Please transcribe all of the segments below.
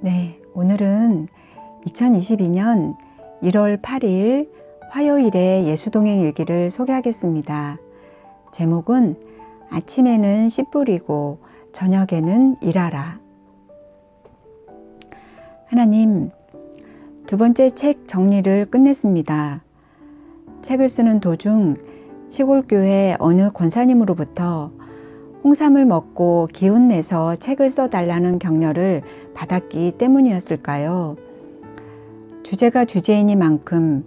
네, 오늘은 2022년 1월 8일 화요일의 예수동행 일기를 소개하겠습니다. 제목은 아침에는 씨 뿌리고 저녁에는 일하라. 하나님, 두 번째 책 정리를 끝냈습니다. 책을 쓰는 도중 시골교회 어느 권사님으로부터 홍삼을 먹고 기운내서 책을 써달라는 격려를 받았기 때문이었을까요? 주제가 주제이니만큼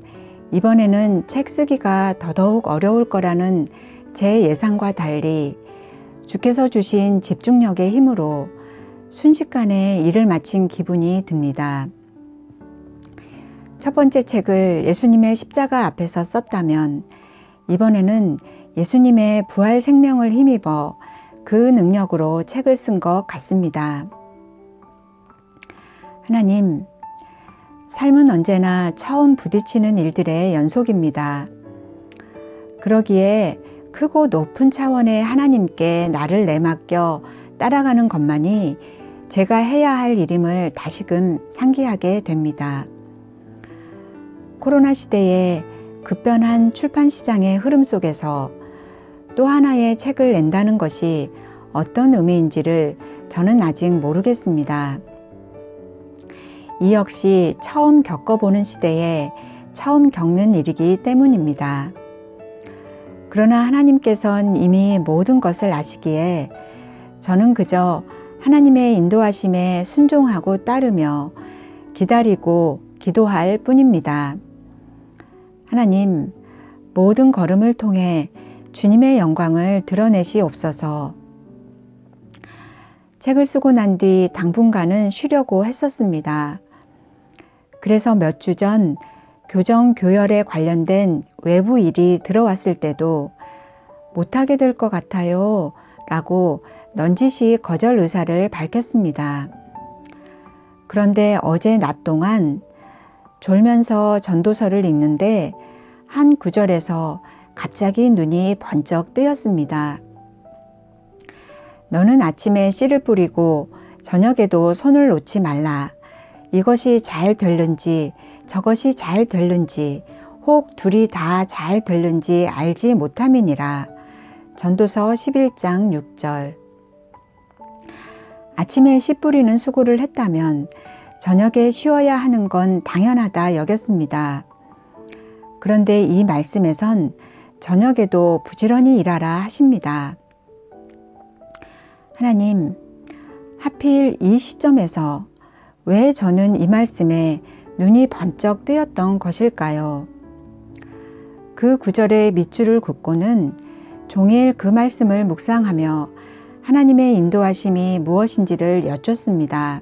이번에는 책 쓰기가 더더욱 어려울 거라는 제 예상과 달리 주께서 주신 집중력의 힘으로 순식간에 일을 마친 기분이 듭니다. 첫 번째 책을 예수님의 십자가 앞에서 썼다면 이번에는 예수님의 부활 생명을 힘입어 그 능력으로 책을 쓴 것 같습니다. 하나님, 삶은 언제나 처음 부딪히는 일들의 연속입니다. 그러기에 크고 높은 차원의 하나님께 나를 내맡겨 따라가는 것만이 제가 해야 할 일임을 다시금 상기하게 됩니다. 코로나 시대에 급변한 출판 시장의 흐름 속에서 또 하나의 책을 낸다는 것이 어떤 의미인지를 저는 아직 모르겠습니다. 이 역시 처음 겪어보는 시대에 처음 겪는 일이기 때문입니다. 그러나 하나님께서는 이미 모든 것을 아시기에 저는 그저 하나님의 인도하심에 순종하고 따르며 기다리고 기도할 뿐입니다. 하나님, 모든 걸음을 통해 주님의 영광을 드러내시옵소서. 책을 쓰고 난 뒤 당분간은 쉬려고 했었습니다. 그래서 몇 주 전 교정 교열에 관련된 외부 일이 들어왔을 때도 못하게 될 것 같아요 라고 넌지시 거절 의사를 밝혔습니다. 그런데 어제 낮 동안 졸면서 전도서를 읽는데 한 구절에서 갑자기 눈이 번쩍 뜨였습니다. 너는 아침에 씨를 뿌리고 저녁에도 손을 놓지 말라. 이것이 잘 될는지 저것이 잘 될는지 혹 둘이 다 잘 될는지 알지 못함이니라. 전도서 11장 6절. 아침에 씨 뿌리는 수고를 했다면 저녁에 쉬어야 하는 건 당연하다 여겼습니다. 그런데 이 말씀에선 저녁에도 부지런히 일하라 하십니다. 하나님, 하필 이 시점에서 왜 저는 이 말씀에 눈이 번쩍 뜨였던 것일까요? 그 구절의 밑줄을 긋고는 종일 그 말씀을 묵상하며 하나님의 인도하심이 무엇인지를 여쭙습니다.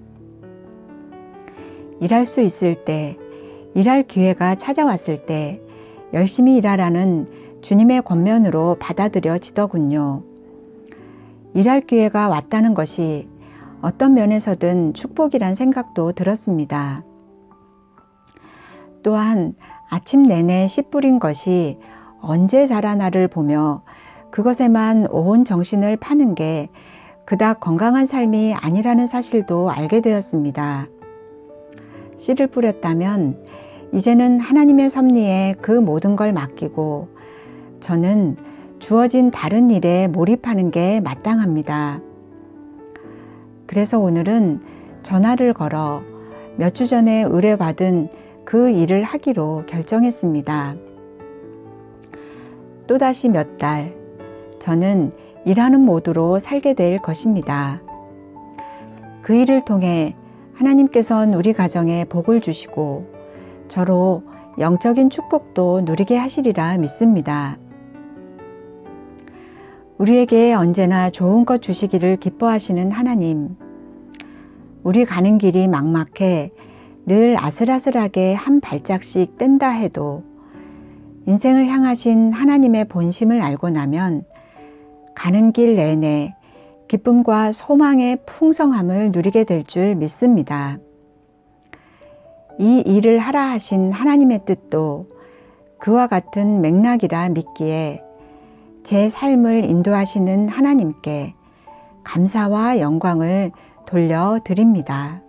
일할 수 있을 때, 일할 기회가 찾아왔을 때 열심히 일하라는 주님의 권면으로 받아들여지더군요. 일할 기회가 왔다는 것이 어떤 면에서든 축복이란 생각도 들었습니다. 또한 아침 내내 씨 뿌린 것이 언제 자라나를 보며 그것에만 온 정신을 파는 게 그닥 건강한 삶이 아니라는 사실도 알게 되었습니다. 씨를 뿌렸다면 이제는 하나님의 섭리에 그 모든 걸 맡기고 저는 주어진 다른 일에 몰입하는 게 마땅합니다. 그래서 오늘은 전화를 걸어 몇 주 전에 의뢰받은 그 일을 하기로 결정했습니다. 또다시 몇 달, 저는 일하는 모드로 살게 될 것입니다. 그 일을 통해 하나님께서는 우리 가정에 복을 주시고 저로 영적인 축복도 누리게 하시리라 믿습니다. 우리에게 언제나 좋은 것 주시기를 기뻐하시는 하나님, 우리 가는 길이 막막해 늘 아슬아슬하게 한 발짝씩 뗀다 해도 인생을 향하신 하나님의 본심을 알고 나면 가는 길 내내 기쁨과 소망의 풍성함을 누리게 될 줄 믿습니다. 이 일을 하라 하신 하나님의 뜻도 그와 같은 맥락이라 믿기에 제 삶을 인도하시는 하나님께 감사와 영광을 돌려드립니다.